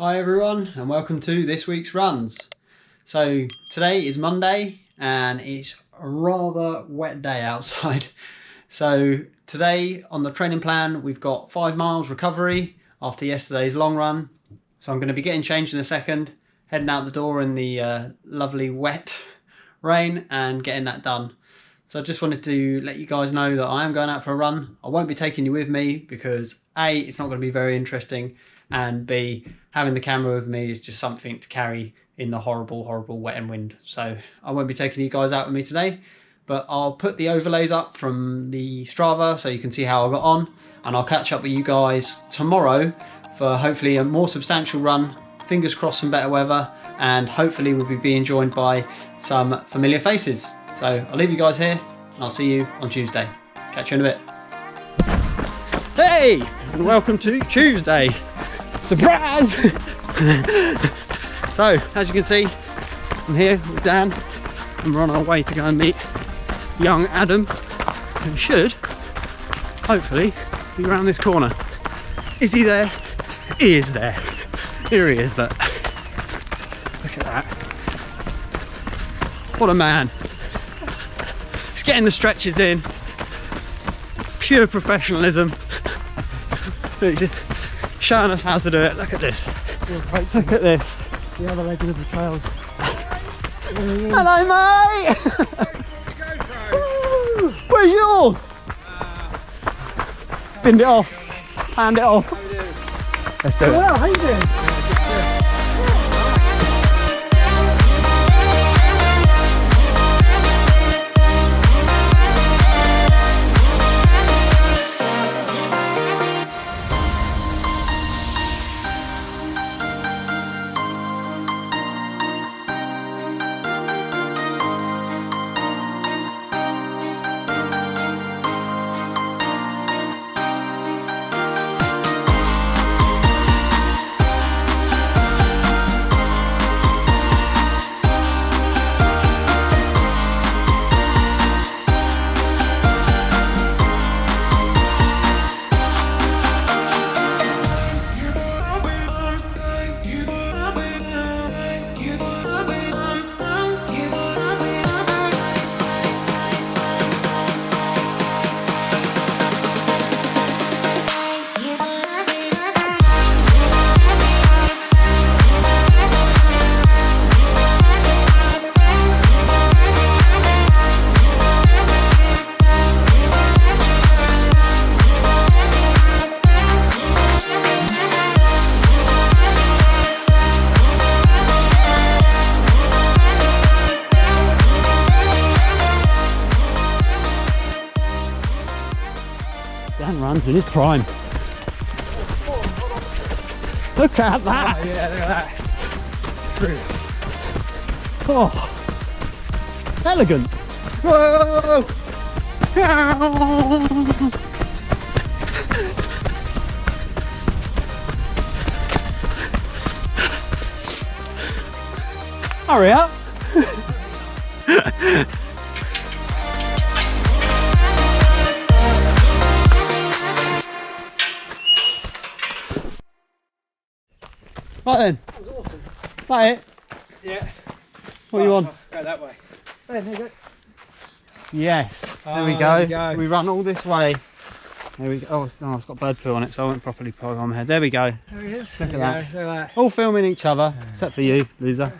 Hi everyone and welcome to this week's runs. So today is Monday and it's a rather wet day outside. So today on the training plan we've got 5 miles recovery after yesterday's long run. So I'm going to be getting changed in a second, heading out the door in the lovely wet rain and getting that done. So I just wanted to let you guys know that I am going out for a run. I won't be taking you with me because A, it's not going to be very interesting, and B, having the camera with me is just something to carry in the horrible wet and wind. So I won't be taking you guys out with me today, but I'll put the overlays up from the Strava so you can see how I got on, and I'll catch up with you guys tomorrow for hopefully a more substantial run, fingers crossed some better weather, and hopefully we'll be being joined by some familiar faces. So I'll leave you guys here and I'll see you on Tuesday. Catch you in a bit. Hey, and welcome to Tuesday. Surprise! So, as you can see, I'm here with Dan and we're on our way to go and meet young Adam, who should, hopefully, be around this corner. Is he there? He is there. Here he is, look. Look at that. What a man. He's getting the stretches in. Pure professionalism. Showing us how to do it. Look at this. Look at this. The other legend of the trails. Hello, mate! Where's yours? Binned it off. Hand it off. Let's do it. Well, how you doing? Dan runs in his prime. Look at that! Oh, yeah, look at that. True. Oh, elegant. Whoa! Hurry up! Right then. That was awesome. Is that it? Yeah. What are you on? Go that way. There you go. Yes. There we Oh, go. there we go. We run all this way. There we go. Oh, no, it's got bird poo on it, so I won't properly put it on my head. There we go. There he is. Look at There that. you go, look at All filming each other, except for you, loser.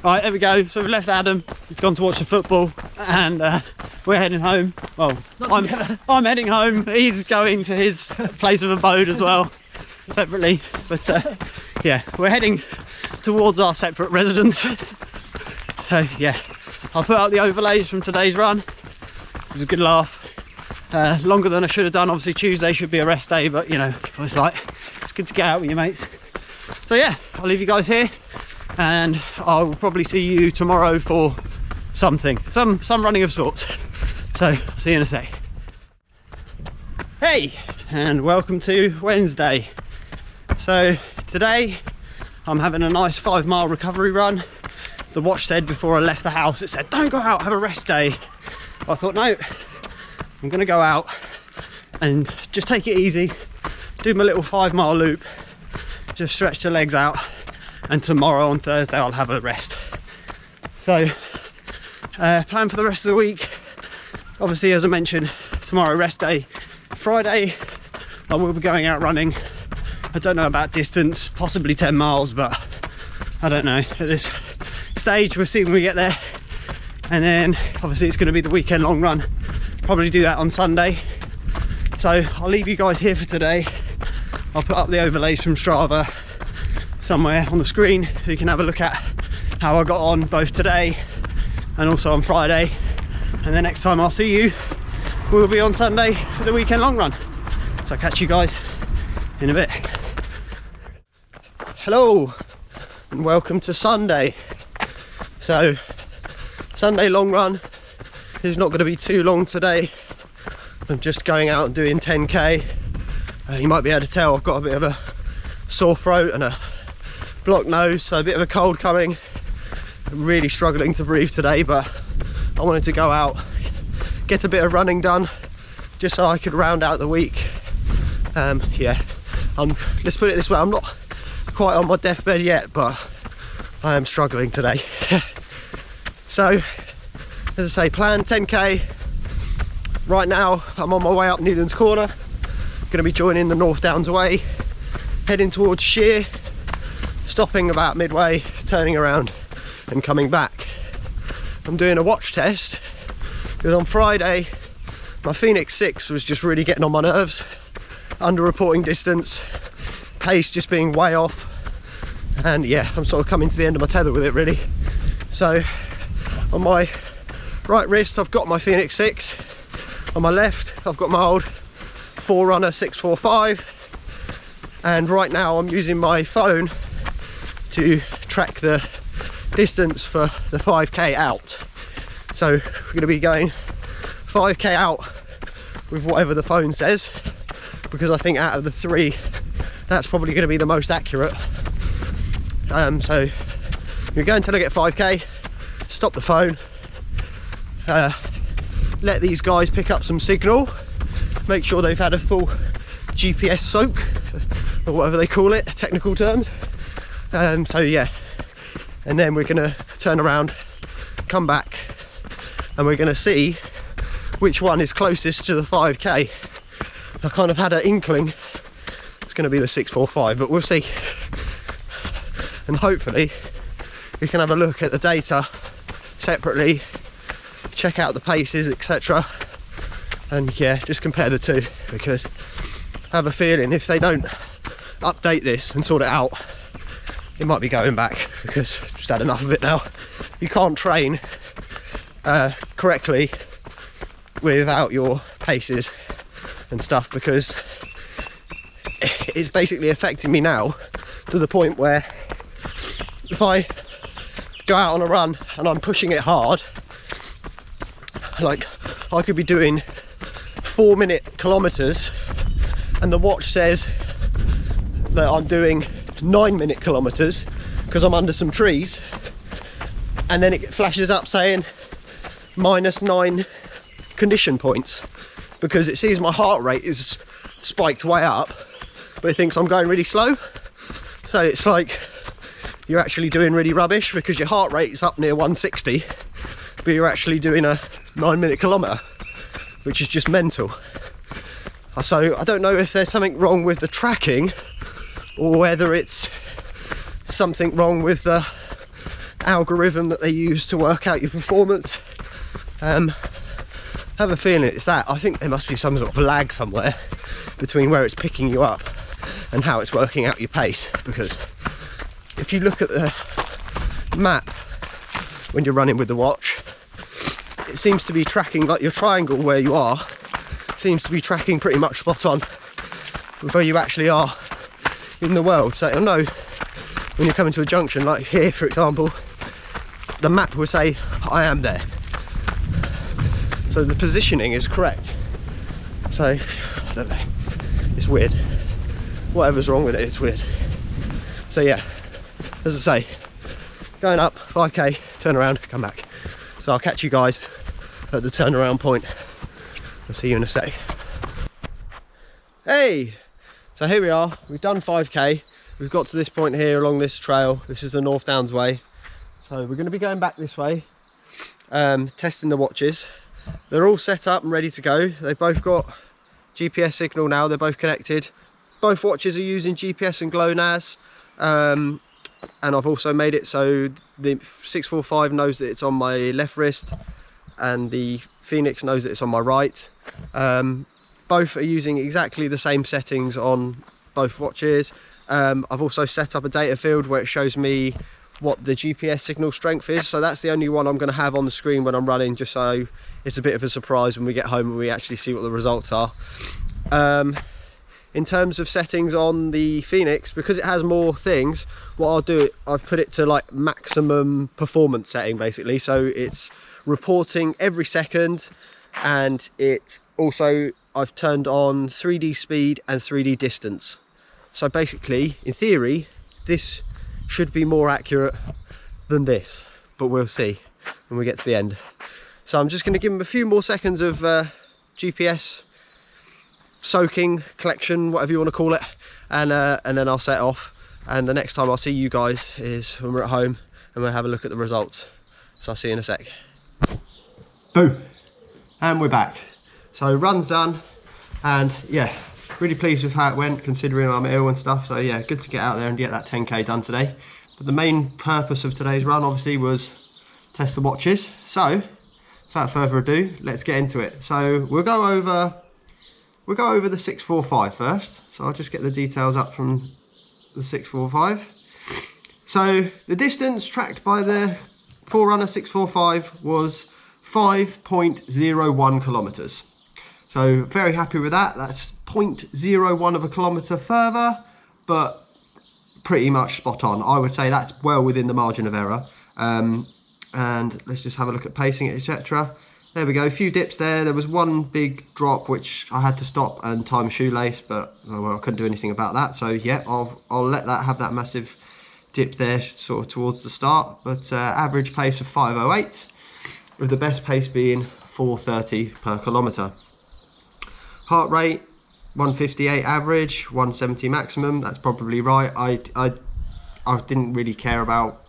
Right, there we go. So we've left Adam. He's gone to watch the football, and we're heading home. Well, I'm heading home. He's going to his place of abode as well, separately. But yeah, we're heading towards our separate residence. So yeah, I'll put out the overlays from today's run. It was a good laugh. Longer than I should have done. Obviously Tuesday should be a rest day, but you know, it's like, it's good to get out with your mates. So yeah, I'll leave you guys here, and I'll probably see you tomorrow for something, some running of sorts. So see you in a sec. Hey, and welcome to Wednesday. So today I'm having a nice 5 mile recovery run. The watch said before I left the house, it said don't go out, have a rest day. But I thought no, I'm gonna go out and just take it easy, do my little 5 mile loop, just stretch the legs out, and tomorrow on Thursday I'll have a rest. So plan for the rest of the week, obviously as I mentioned, tomorrow rest day. Friday I will be going out running. I don't know about distance, possibly 10 miles, but I don't know. At this stage we'll see when we get there. And then obviously it's going to be the weekend long run, probably do that on Sunday. So I'll leave you guys here for today. I'll put up the overlays from Strava somewhere on the screen so you can have a look at how I got on both today and also on Friday. And the next time I'll see you will be on Sunday for the weekend long run. So I'll catch you guys in a bit. Hello and welcome to Sunday. So Sunday long run is not going to be too long today. I'm just going out and doing 10k. You might be able to tell I've got a bit of a sore throat and a blocked nose, so a bit of a cold coming. I'm really struggling to breathe today, but I wanted to go out, get a bit of running done just so I could round out the week. Yeah, let's put it this way, I'm not quite on my deathbed yet, but I am struggling today. So as I say, plan 10k. Right now I'm on my way up Newlands Corner, going to be joining the North Downs Way, heading towards Sheer, stopping about midway, turning around and coming back. I'm doing a watch test because on Friday my Fenix 6 was just really getting on my nerves, under reporting distance, pace just being way off, and yeah, I'm sort of coming to the end of my tether with it really. So on my right wrist I've got my Fenix 6, on my left I've got my old Forerunner 645, and right now I'm using my phone to track the distance for the 5k out. So we're going to be going 5k out with whatever the phone says, because I think out of the three that's probably going to be the most accurate. So we go until I get 5k, stop the phone, let these guys pick up some signal, make sure they've had a full GPS soak or whatever they call it, technical terms. So yeah, and then we're gonna turn around, come back, and we're gonna see which one is closest to the 5k. I kind of had an inkling it's gonna be the 645, but we'll see. And hopefully we can have a look at the data separately, check out the paces, etc. And yeah, just compare the two, because I have a feeling if they don't update this and sort it out, it might be going back, because I've just had enough of it now. You can't train correctly without your paces and stuff, because it's basically affecting me now to the point where if I go out on a run and I'm pushing it hard, like I could be doing 4-minute kilometers and the watch says that I'm doing 9-minute kilometers because I'm under some trees, and then it flashes up saying -9 condition points, because it sees my heart rate is spiked way up, but it thinks I'm going really slow. So it's like you're actually doing really rubbish because your heart rate is up near 160, but you're actually doing a 9-minute kilometer, which is just mental. So I don't know if there's something wrong with the tracking or whether it's something wrong with the algorithm that they use to work out your performance. I have a feeling it's that. I think there must be some sort of lag somewhere between where it's picking you up and how it's working out your pace, because if you look at the map when you're running with the watch, it seems to be tracking, like your triangle where you are seems to be tracking pretty much spot on with where you actually are in the world. So I know when you're coming to a junction like here, for example, the map will say I am there, so the positioning is correct. So I don't know, it's weird, whatever's wrong with it, it's weird. So yeah, as I say, going up 5k, turn around, come back. So I'll catch you guys at the turnaround point. I'll see you in a sec. Hey, So here we are, we've done 5k. We've got to this point here along this trail. This is the North Downs way. So we're going to be going back this way, testing the watches. They're all set up and ready to go. They've both got GPS signal now, they're both connected. Both watches are using GPS and GLONASS. And I've also made it so the 645 knows that it's on my left wrist and the Fenix knows that it's on my right. Both are using exactly the same settings on both watches. I've also set up a data field where it shows me what the GPS signal strength is, so that's the only one I'm going to have on the screen when I'm running, just so it's a bit of a surprise when we get home and we actually see what the results are. In terms of settings on the Fenix, because it has more things, what I'll do, I've put it to like maximum performance setting basically, so it's reporting every second, and it also, I've turned on 3D speed and 3D distance. So basically, in theory, this should be more accurate than this, but we'll see when we get to the end. So I'm just going to give them a few more seconds of GPS soaking, collection, whatever you want to call it, and then I'll set off. And the next time I'll see you guys is when we're at home and we'll have a look at the results. So I'll see you in a sec. Boom, and we're back. So run's done, and yeah, really pleased with how it went considering I'm ill and stuff. So yeah, good to get out there and get that 10k done today. But the main purpose of today's run obviously was test the watches. So without further ado, let's get into it. So we'll go over the 645 first. So I'll just get the details up from the 645. So the distance tracked by the Forerunner 645 was 5.01 kilometers. So very happy with that. That's 0.01 of a kilometre further, but pretty much spot on. I would say that's well within the margin of error. And let's just have a look at pacing, etc. There we go, a few dips there. There was one big drop which I had to stop and tie my shoelace, but oh well, I couldn't do anything about that. So yeah, I'll let that have that massive dip there sort of towards the start. But average pace of 5:08, with the best pace being 4:30 per kilometre. Heart rate 158 average, 170 maximum. That's probably right. I didn't really care about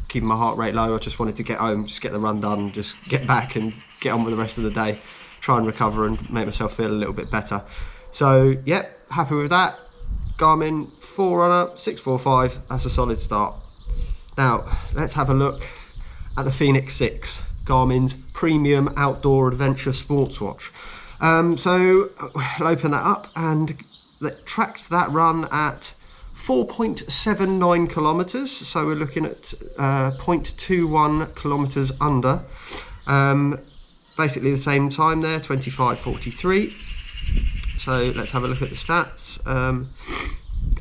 keeping my heart rate low. I just wanted to get home, just get the run done, just get back and get on with the rest of the day, try and recover and make myself feel a little bit better. So yeah, happy with that. Garmin Forerunner 645, that's a solid start. Now let's have a look at the Fenix 6, Garmin's premium outdoor adventure sports watch. So I'll open that up and tracked that run at 4.79 kilometers. So we're looking at 0.21 kilometers under. Basically the same time there, 25:43. So let's have a look at the stats.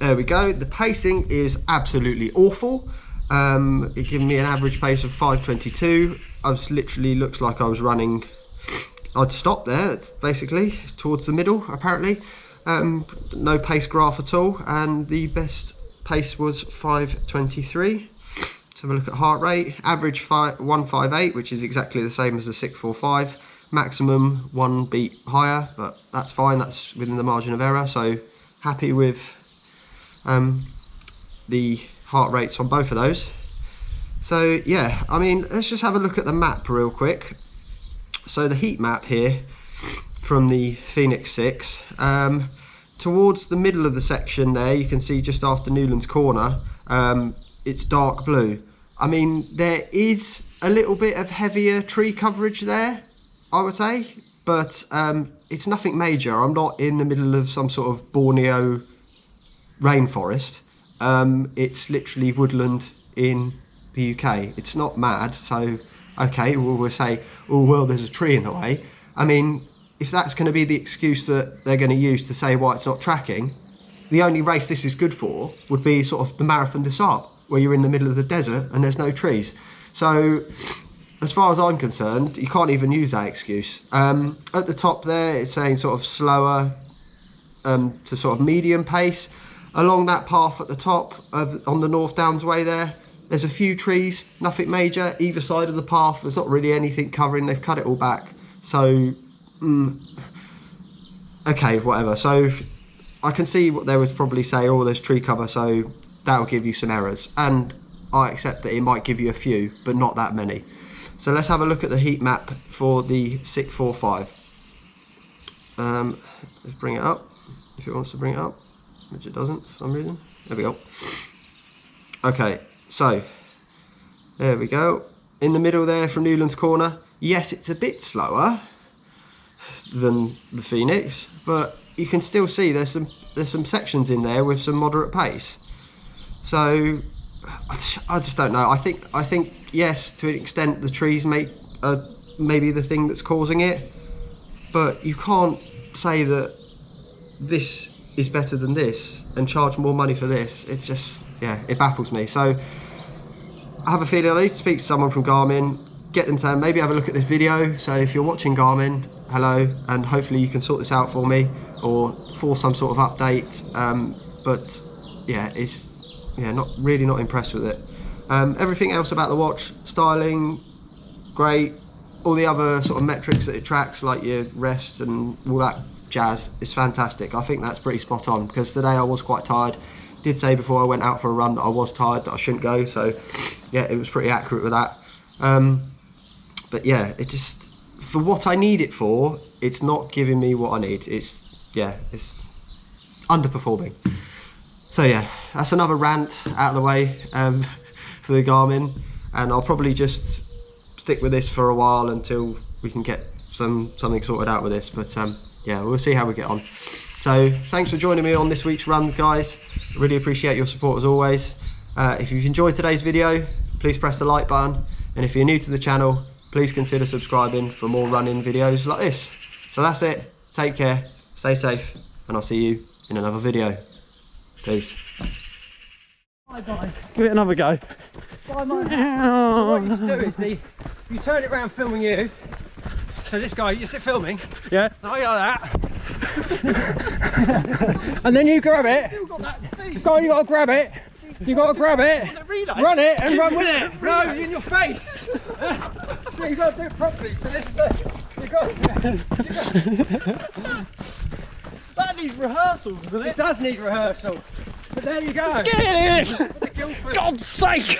There we go. The pacing is absolutely awful. It gave me an average pace of 5:22. I was literally, looks like I was running, I'd stop there basically towards the middle apparently. No pace graph at all, and the best pace was 5:23. Let's have a look at heart rate. Average 158, which is exactly the same as the 645. Maximum 1 beat higher, but that's fine, that's within the margin of error. So happy with the heart rates on both of those. So yeah, I mean, let's just have a look at the map real quick. So the heat map here from the Fenix 6, towards the middle of the section there, you can see just after Newlands Corner, it's dark blue. I mean, there is a little bit of heavier tree coverage there, I would say, but it's nothing major. I'm not in the middle of some sort of Borneo rainforest. It's literally woodland in the UK. It's not mad, so okay, we'll say, oh well, there's a tree in the way. I mean, if that's going to be the excuse that they're going to use to say why it's not tracking, the only race this is good for would be sort of the Marathon des Sables, where you're in the middle of the desert and there's no trees. So as far as I'm concerned, you can't even use that excuse. At the top there, it's saying sort of slower to sort of medium pace. Along that path at the top on the North Downs way there's a few trees, nothing major. Either side of the path, there's not really anything covering, they've cut it all back. So, okay, whatever. So I can see what they would probably say, oh, there's tree cover, so that'll give you some errors. And I accept that it might give you a few, but not that many. So let's have a look at the heat map for the 645. Let's bring it up, if it wants to bring it up, which it doesn't for some reason. There we go. Okay, so there we go. In the middle there from Newlands Corner, yes, it's a bit slower than the Fenix, but you can still see there's some sections in there with some moderate pace. So I just don't know. I think yes, to an extent the trees maybe the thing that's causing it, but you can't say that this is better than this and charge more money for this. It's just, yeah, it baffles me. So I have a feeling I need to speak to someone from Garmin, get them to maybe have a look at this video. So if you're watching Garmin, hello, and hopefully you can sort this out for me or for some sort of update. But yeah, it's not impressed with it. Everything else about the watch, styling, great. All the other sort of metrics that it tracks, like your rest and all that jazz, is fantastic. I think that's pretty spot on, because today I was quite tired. Did say before I went out for a run that I was tired, that I shouldn't go, so yeah, it was pretty accurate with that. But yeah, it just, for what I need it for, it's not giving me what I need. It's underperforming. So yeah, that's another rant out of the way for the Garmin, and I'll probably just stick with this for a while until we can get something sorted out with this. But yeah, we'll see how we get on. So thanks for joining me on this week's run, guys. I really appreciate your support as always. If you've enjoyed today's video, please press the like button, and if you're new to the channel, please consider subscribing for more running videos like this. So that's it. Take care, stay safe, and I'll see you in another video. Peace. Bye-bye. Give it another go. Bye-bye. So what you do is you turn it around filming you. So this guy, you sit filming. Yeah. Like that. And then you grab it. Still got that speed. Go on, you gotta grab it. You gotta grab it. Run it and run with it. No, in your face. So you gotta do it properly. So this is That needs rehearsal, doesn't it? It does need rehearsal. But there you go. Get in! God's sake!